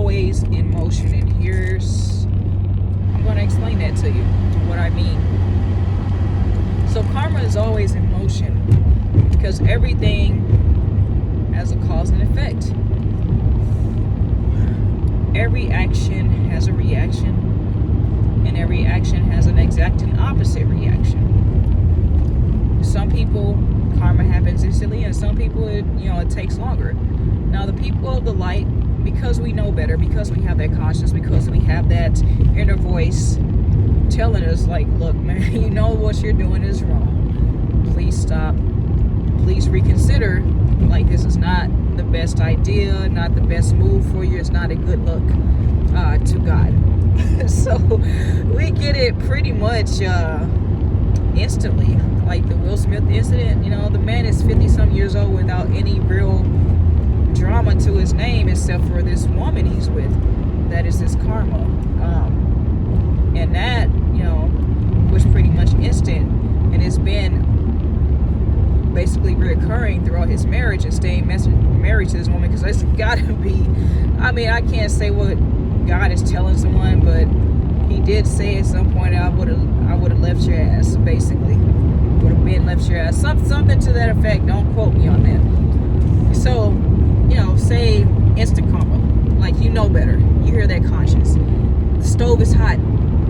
always in motion. And I'm going to explain that to you, what I mean. So karma is always in motion because everything has a cause and effect. Every action has a reaction, and every action has an exact and opposite reaction. Some people, karma happens instantly, and some people, it takes longer. Now, the people of the light, because we know better, because we have that conscience, because we have that inner voice telling us, like, look, man, you know what you're doing is wrong. Please stop. Please reconsider. Like, this is not the best idea, not the best move for you. It's not a good look to God. So we get it pretty much instantly. Like the Will Smith incident, the man is 50-some years old without any real drama to his name except for this woman he's with. That is his karma. And that, was pretty much instant. And it's been basically reoccurring throughout his marriage and staying married to this woman, because it's got to be, I can't say what God is telling someone, but he did say at some point, I would have left your ass, basically. Would have been left your ass. Something to that effect. Don't quote me on that. So, say instant karma. Like, you know better. You hear that conscience. The stove is hot.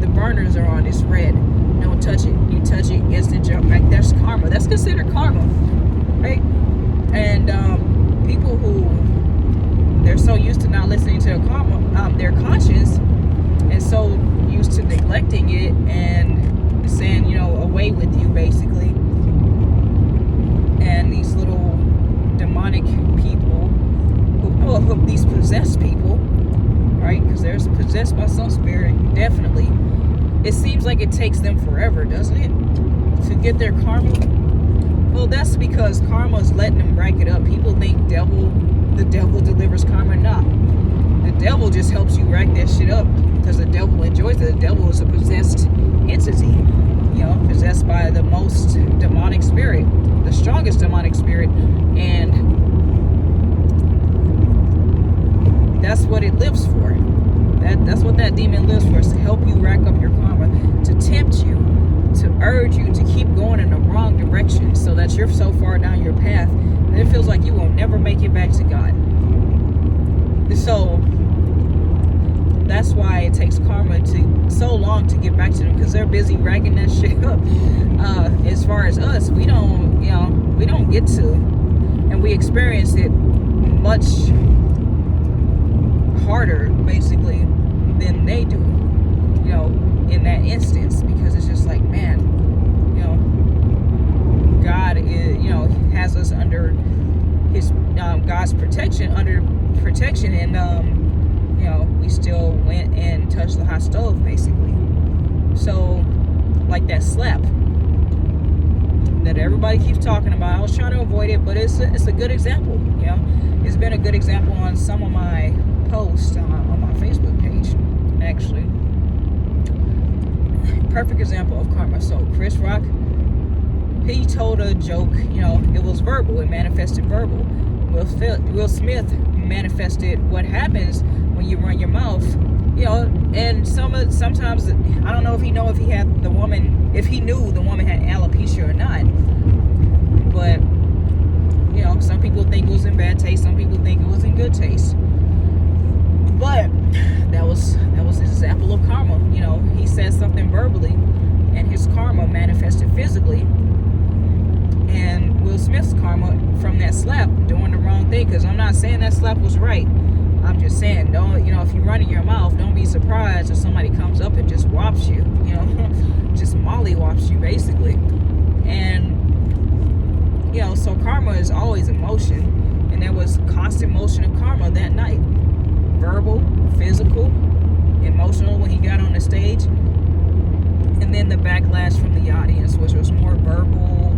The burners are on. It's red. Don't touch it. You touch it, instant jump back. That's karma. That's considered karma, right? And people who, they're so used to not listening to their conscience, and so used to neglecting it and saying, away with you, basically. And these little demonic people, these possessed people, right? Because they're possessed by some spirit, definitely. It seems like it takes them forever, doesn't it, to get their karma? Well, that's because karma is letting them rack it up. People think the devil delivers karma. Nah. The devil just helps you rack that shit up because the devil enjoys it. The devil is a possessed entity, possessed by the most demonic spirit, the strongest demonic spirit, and that's what it lives for. That's what that demon lives for, is to help you rack up your karma, to tempt you, to urge you to keep going in the wrong direction, so that you're so far down your path that it feels like you will never make it back to God. So that's why it takes karma so long to get back to them, because they're busy racking that shit up. As far as us, we don't get to, and we experience it much harder, basically, than they do, in that instance, because it's just like, man, God is, has us under his God's protection, and we still went and touched the hot stove, basically. So, like that slap that everybody keeps talking about, I was trying to avoid it, but it's a good example. It's been a good example on some of my post on my Facebook page, actually. Perfect example of karma. So Chris Rock, he told a joke, it was verbal, it manifested verbal. Will Smith manifested what happens when you run your mouth, and sometimes, I don't know if he knew the woman had alopecia or not, but some people think it was in bad taste, some people think it was in good taste. But that was his example of karma. He said something verbally, and his karma manifested physically. And Will Smith's karma from that slap, doing the wrong thing. Because I'm not saying that slap was right. I'm just saying, if you run in your mouth, don't be surprised if somebody comes up and just whops you. Just mollywops you, basically. And so karma is always in motion, and there was constant motion of karma that night. Verbal, physical, emotional when he got on the stage, and then the backlash from the audience, which was more verbal,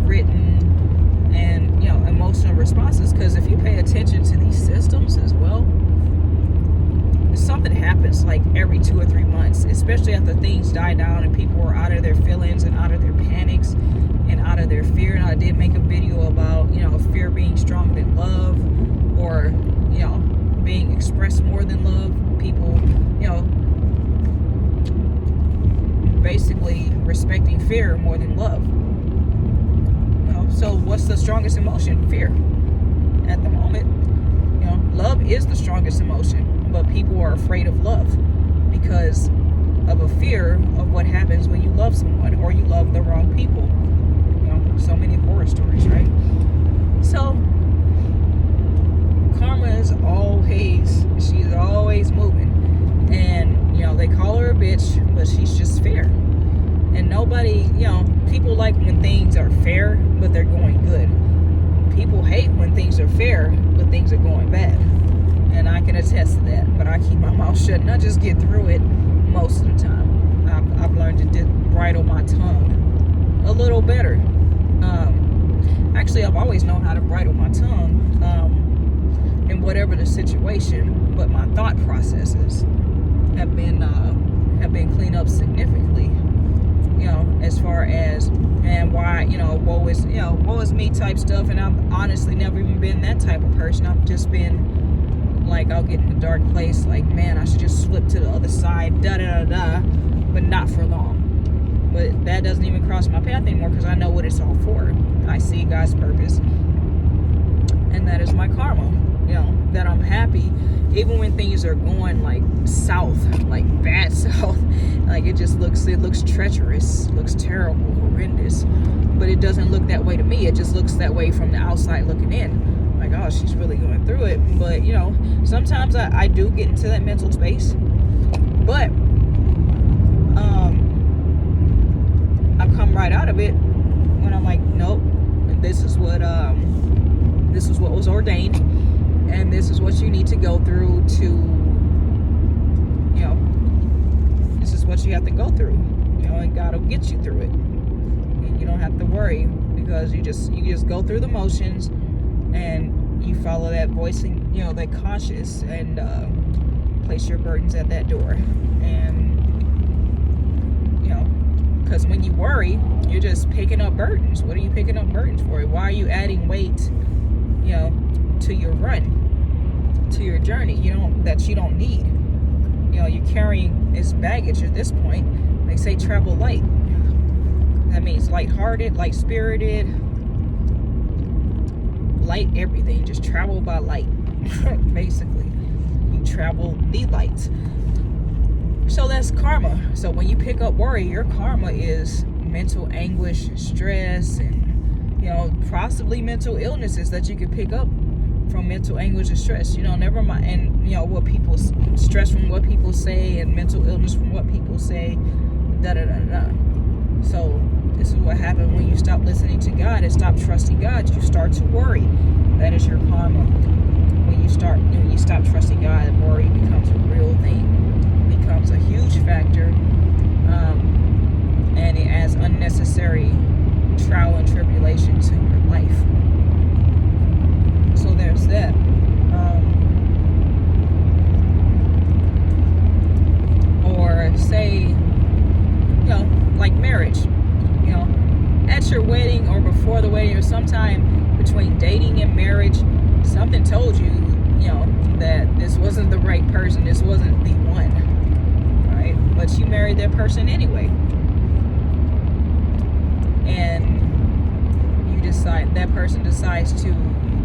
written, and emotional responses. Because if you pay attention to these systems as well, something happens like every 2 or 3 months, especially after things die down and people are out of their feelings and out of their panics and out of their fear. And I did make a video about fear being stronger than love, or being expressed more than love. fear more than love. So what's the strongest emotion? Fear. At the moment, love is the strongest emotion, but people are afraid of love because of a fear of what happens when you love someone or you love the wrong people. So many horror stories, right? So karma is she's always moving. And, they call her a bitch, but she's just fair. And nobody, people like when things are fair, but they're going good. People hate when things are fair, but things are going bad. And I can attest to that. But I keep my mouth shut and I just get through it most of the time. I've learned to bridle my tongue a little better. Actually, I've always known how to bridle my tongue in whatever the situation, but my thought processes have been cleaned up significantly. As far as and why, woe is me type stuff. And I've honestly never even been that type of person. I've just been like, I'll get in a dark place, like, man, I should just slip to the other side, but not for long. But that doesn't even cross my path anymore because I know what it's all for. I see God's purpose, and that is my karma. That I'm happy even when things are going like south, like bad south. Like it looks treacherous, looks terrible, horrendous, but it doesn't look that way to me. It just looks that way from the outside looking in, like, oh, she's really going through it. But sometimes I do get into that mental space, but I've come right out of it when I'm like, nope, this is what was ordained, and this is what you need to go through this is what you have to go through, and God will get you through it. And you don't have to worry because you just go through the motions and you follow that voice and that conscious, and place your burdens at that door. And because when you worry, you're just picking up burdens. What are you picking up burdens for? Why are you adding weight, to your run, to your journey, that you don't need? You're carrying this baggage at this point. They say travel light. That means lighthearted, light-spirited, light everything. Just travel by light, basically. You travel the light. So that's karma. So when you pick up worry, your karma is mental anguish, stress, and possibly mental illnesses that you could pick up from mental anguish and stress. Never mind. And what people stress from what people say, and mental illness from what people say. So this is what happened when you stop listening to God and stop trusting God. You start to worry. That is your karma. When you stop trusting God, worry becomes a real thing. Becomes a huge factor, and it adds unnecessary trial and tribulation to your life. So there's that. Or say, like marriage, at your wedding or before the wedding or sometime between dating and marriage, something told you, that this wasn't the right person, this wasn't the one. But you married that person anyway, and that person decides to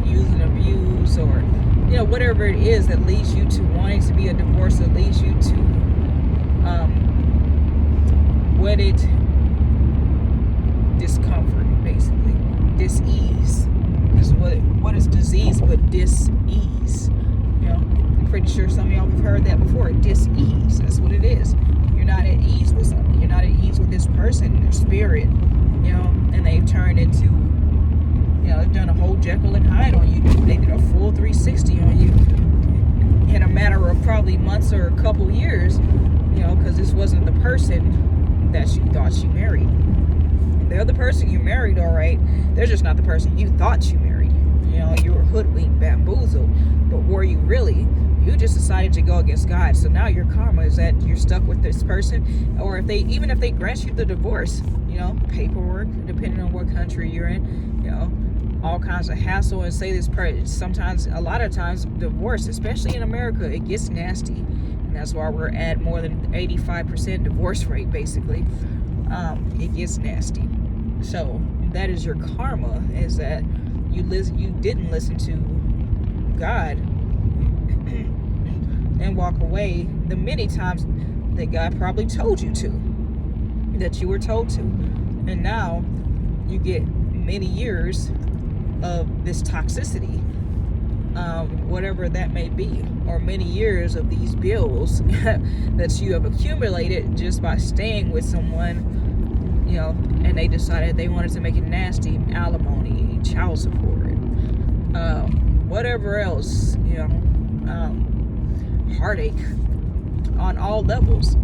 use and abuse, or whatever it is that leads you to wanting to be a divorce, that leads you to wedded discomfort, basically dis-ease. Is what is disease but dis-ease? I'm pretty sure some of y'all have heard that before. Dis-ease, that's what it is. You're not at ease with something. You're not at ease with this person, their spirit, and they've turned into, they've done a whole Jekyll and Hyde on you. They did a full 360 on you in a matter of probably months or a couple years, because this wasn't the person that you thought you married. They're the person you married, all right. They're just not the person you thought you married. You were hoodwinked, bamboozled, but were you really? You just decided to go against God. So now your karma is that you're stuck with this person, or even if they grant you the divorce, paperwork, depending on what country you're in, all kinds of hassle, and say this person. Sometimes, a lot of times, divorce, especially in America, it gets nasty, and that's why we're at more than 85% divorce rate, basically. it gets nasty. So that is your karma, is that you didn't listen to God and walk away the many times that God probably told you to, that you were told to. And now you get many years of this toxicity, whatever that may be, or many years of these bills that you have accumulated just by staying with someone, and they decided they wanted to make it nasty: alimony, child support, whatever else, heartache on all levels.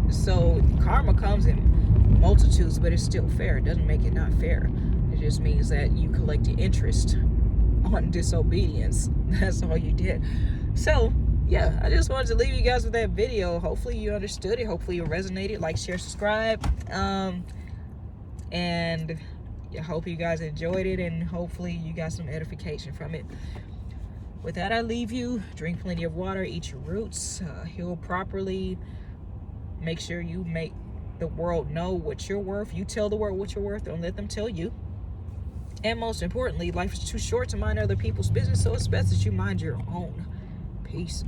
So karma comes in multitudes, but it's still fair. It doesn't make it not fair. It just means that you collected interest on disobedience. That's all you did. So yeah, I just wanted to leave you guys with that video. Hopefully you understood it. Hopefully it resonated. Like, share, subscribe. And I hope you guys enjoyed it, and hopefully you got some edification from it. With that, I leave you. Drink plenty of water, eat your roots, heal properly. Make sure you make the world know what you're worth. You tell the world what you're worth. Don't let them tell you. And most importantly, life is too short to mind other people's business, so it's best that you mind your own. Peace.